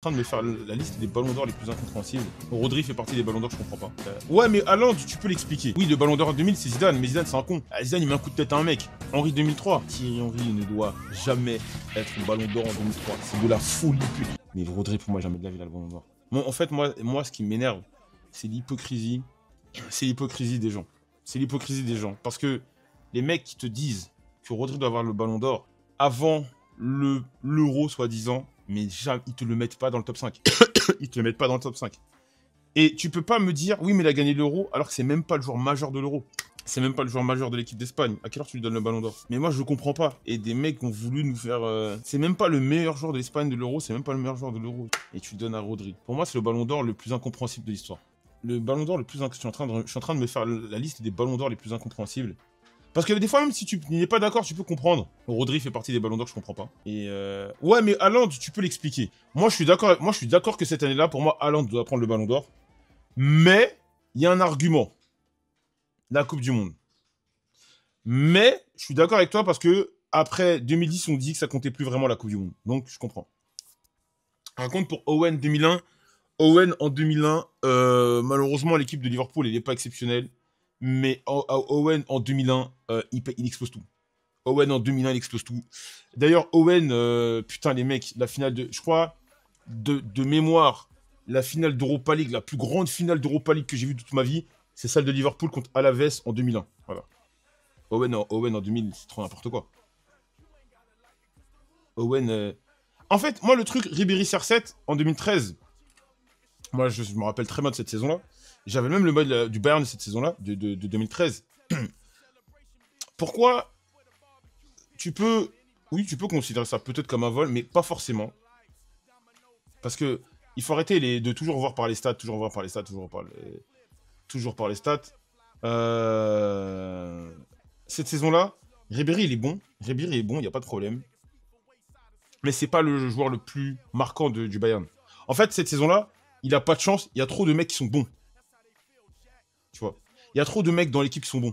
Train de me faire la liste des ballons d'or les plus incompréhensibles. Rodri fait partie des ballons d'or, je comprends pas. Ouais, mais Haaland, tu peux l'expliquer. Oui, le ballon d'or en 2000, c'est Zidane, mais Zidane, c'est un con. Ah, Zidane, il met un coup de tête à un mec. Henry 2003. Thierry Henry ne doit jamais être ballon d'or en 2003. C'est de la folie pure. Mais Rodri, pour moi, jamais de la vie, là, le ballon d'or. Bon, en fait, moi, ce qui m'énerve, c'est l'hypocrisie. C'est l'hypocrisie des gens. C'est l'hypocrisie des gens. Parce que les mecs qui te disent que Rodri doit avoir le ballon d'or avant l'Euro, soi-disant, mais jamais, ils te le mettent pas dans le top 5. Ils te le mettent pas dans le top 5. Et tu peux pas me dire, oui, mais il a gagné l'Euro, alors que c'est même pas le joueur majeur de l'Euro. C'est même pas le joueur majeur de l'équipe d'Espagne. À quelle heure tu lui donnes le ballon d'or? Mais moi, je comprends pas. Et des mecs ont voulu nous faire... C'est même pas le meilleur joueur de l'Espagne de l'Euro, c'est même pas le meilleur joueur de l'Euro. Et tu le donnes à Rodri. Pour moi, c'est le ballon d'or le plus incompréhensible de l'histoire. Le ballon d'or le plus... Je suis en train de me faire la liste des ballons d'or les plus incompréhensibles. Parce que des fois, même si tu n'es pas d'accord, tu peux comprendre. Rodri fait partie des ballons d'or, je comprends pas. Et ouais, mais Haaland, tu peux l'expliquer. Moi, je suis d'accord que cette année-là, pour moi, Haaland doit prendre le ballon d'or. Mais, il y a un argument. La Coupe du Monde. Mais, je suis d'accord avec toi parce que, après 2010, on dit que ça comptait plus vraiment la Coupe du Monde. Donc, je comprends. Par contre, pour Owen 2001, Owen en 2001, malheureusement, l'équipe de Liverpool, elle n'est pas exceptionnelle. Mais Owen en 2001, il explose tout. Owen en 2001, il explose tout. D'ailleurs, Owen, putain, les mecs, la finale de... Je crois, de mémoire, la finale d'Europa League, la plus grande finale d'Europa League que j'ai vue de toute ma vie, c'est celle de Liverpool contre Alaves en 2001. Voilà. Owen en 2000, c'est trop n'importe quoi. Owen... En fait, moi, le truc, Ribéry CR7, en 2013, moi, je me rappelle très bien de cette saison-là. J'avais même le mode du Bayern de cette saison-là, de 2013. Pourquoi tu peux... Oui, tu peux considérer ça peut-être comme un vol, mais pas forcément. Parce que il faut arrêter de toujours voir par les stats, toujours par les stats. Cette saison-là, Ribéry, il est bon. Ribéry est bon, il n'y a pas de problème. Mais c'est pas le joueur le plus marquant du Bayern. En fait, cette saison-là, il a pas de chance. Il y a trop de mecs qui sont bons. Tu vois. Il y a trop de mecs dans l'équipe qui sont bons.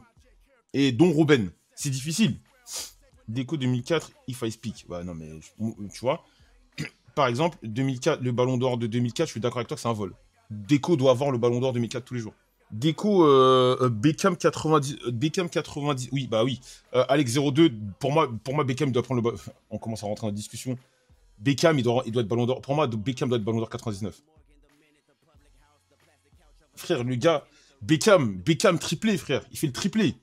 Et dont Robben. C'est difficile. Déco 2004, if I speak. Bah non, mais tu vois. Par exemple, 2004, le ballon d'or de 2004, je suis d'accord avec toi que c'est un vol. Déco doit avoir le ballon d'or 2004 tous les jours. Déco, Beckham 90, Beckham 90, oui, bah oui. Alex 02, pour moi, Beckham doit prendre le ballon. On commence à rentrer dans la discussion. Beckham, il doit être ballon d'or. Pour moi, Beckham doit être ballon d'or 99. Frère, le gars, Beckham triplé, frère. Il fait le triplé.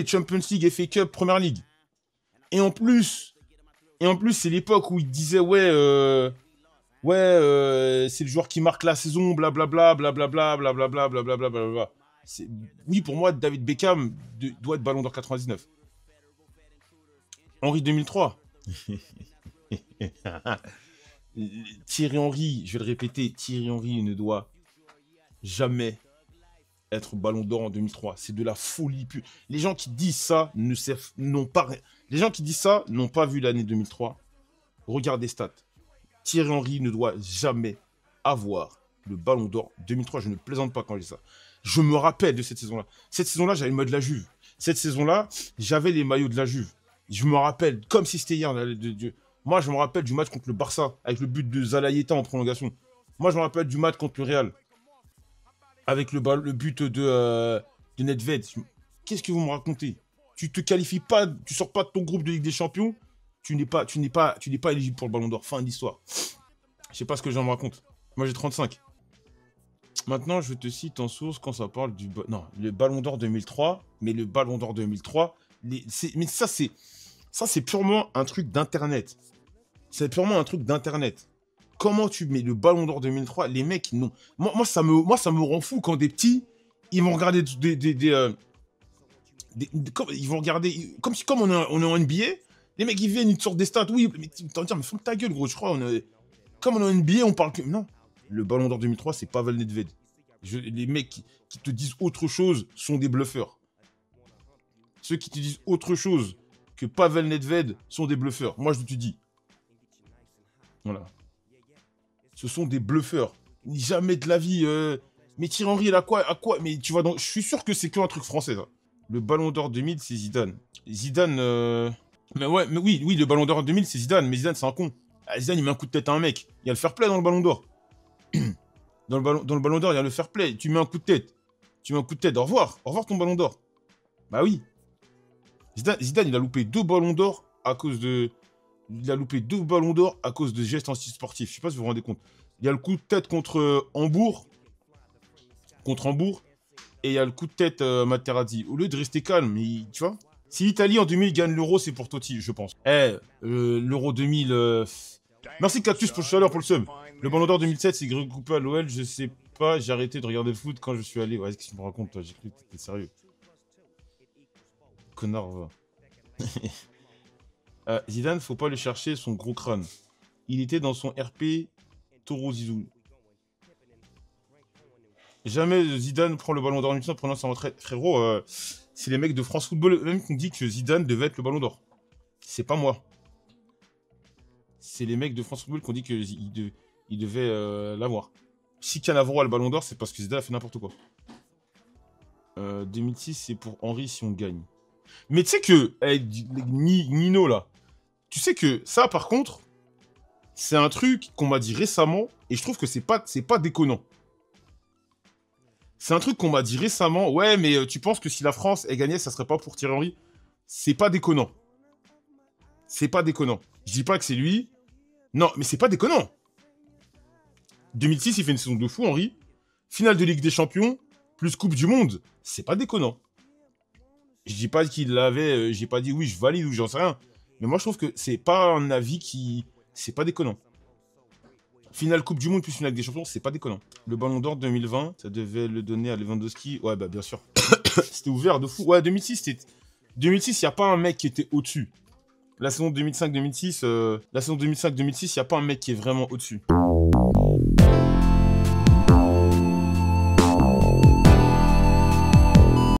Champions League, FA Cup, Première League. Et en plus, c'est l'époque où il disait, c'est le joueur qui marque la saison, blablabla, blablabla, blablabla, blablabla, blablabla. Oui, pour moi, David Beckham doit être ballon d'or 99. Henry 2003. Thierry Henry, je vais le répéter, Thierry Henry ne doit jamais être ballon d'or en 2003. C'est de la folie pure. Les gens qui disent ça n'ont pas... Les gens qui disent ça n'ont pas vu l'année 2003. Regardez stats. Thierry Henry ne doit jamais avoir le ballon d'or 2003. Je ne plaisante pas quand je dis ça. Je me rappelle de cette saison-là. Cette saison-là, j'avais le mode de la Juve. Cette saison-là, j'avais les maillots de la Juve. Je me rappelle, comme si c'était hier. Moi, je me rappelle du match contre le Barça, avec le but de Zalayeta en prolongation. Moi, je me rappelle du match contre le Real, avec le but de Nedved. Qu'est-ce que vous me racontez? Tu te qualifies pas, tu sors pas de ton groupe de Ligue des Champions, tu n'es pas éligible pour le Ballon d'Or. Fin de l'histoire. Je sais pas ce que j'en me raconte. Moi, j'ai 35. Maintenant, je te cite en source quand ça parle du... Non, le Ballon d'Or 2003. Mais le Ballon d'Or 2003... Mais ça, c'est purement un truc d'Internet. C'est purement un truc d'Internet. Comment tu mets le Ballon d'Or 2003? Les mecs, non. Moi, ça me rend fou quand des petits, ils vont regarder ils vont regarder... Comme on est en NBA, les mecs, ils viennent, ils te sortent des stats. Oui, mais t'en dire, mais ferme ta gueule, gros. Je crois, comme on est en NBA, on parle que... Non. Le Ballon d'Or 2003, c'est Pavel Nedved. Les mecs qui te disent autre chose sont des bluffeurs. Ceux qui te disent autre chose que Pavel Nedved sont des bluffeurs. Moi, je te dis. Voilà. Ce sont des bluffeurs. Jamais de la vie. Mais Thierry Henry, il a quoi? Mais tu vois, je suis sûr que c'est qu'un truc français, ça. Le Ballon d'Or 2000, c'est Zidane. Zidane... Mais oui, le Ballon d'Or 2000, c'est Zidane. Mais Zidane, c'est un con. Ah, Zidane, il met un coup de tête à un mec. Il y a le fair play dans le ballon d'or. Dans le ballon d'or, il y a le fair play. Tu mets un coup de tête. Tu mets un coup de tête. Au revoir. Au revoir ton ballon d'or. Bah oui. Zidane, il a loupé 2 ballons d'or à cause de... Il a loupé 2 ballons d'or à cause de gestes antisportifs. Je sais pas si vous vous rendez compte. Il y a le coup de tête contre Hambourg. Contre Hambourg. Et il y a le coup de tête Materazzi. Au lieu de rester calme, tu vois. Si l'Italie en 2000 gagne l'Euro, c'est pour Totti, je pense. L'Euro 2000... Merci Cactus pour le pour le sub. Le Ballon d'Or 2007, c'est Greg Coupé à l'OL, je sais pas, j'ai arrêté de regarder le foot quand je suis allé. Ouais, qu'est-ce que tu me racontes, toi? J'ai cru que t'étais sérieux. Connard, va. Zidane, faut pas le chercher, son gros crâne. Il était dans son RP Toro Zizou. Jamais Zidane prend le Ballon d'Or en 2007 pendant sa retraite. Frérot, c'est les mecs de France Football même qui ont dit que Zidane devait être le Ballon d'Or. C'est pas moi. C'est les mecs de France Football qui ont dit qu'il devait l'avoir. Si Cannavaro a le Ballon d'Or, c'est parce que Zidane a fait n'importe quoi. 2006, c'est pour Henry si on gagne. Mais tu sais que, Nino là, tu sais que ça par contre, c'est un truc qu'on m'a dit récemment et je trouve que c'est pas déconnant. C'est un truc qu'on m'a dit récemment. Ouais, mais tu penses que si la France est gagnée, ça serait pas pour Thierry Henry? C'est pas déconnant. C'est pas déconnant. Je dis pas que c'est lui. Non, mais c'est pas déconnant. 2006, il fait une saison de fou, Henry. Finale de Ligue des Champions, plus Coupe du Monde. C'est pas déconnant. Je dis pas qu'il l'avait... j'ai pas dit oui, je valide ou j'en sais rien. Mais moi, je trouve que c'est pas un avis qui... C'est pas déconnant. Finale Coupe du Monde plus finale Ligue des Champions, c'est pas déconnant. Le Ballon d'Or 2020, ça devait le donner à Lewandowski. Ouais, bah bien sûr. C'était ouvert de fou. Ouais, 2006, c'était... 2006, il n'y a pas un mec qui était au-dessus. La saison 2005-2006, il n'y a pas un mec qui est vraiment au-dessus.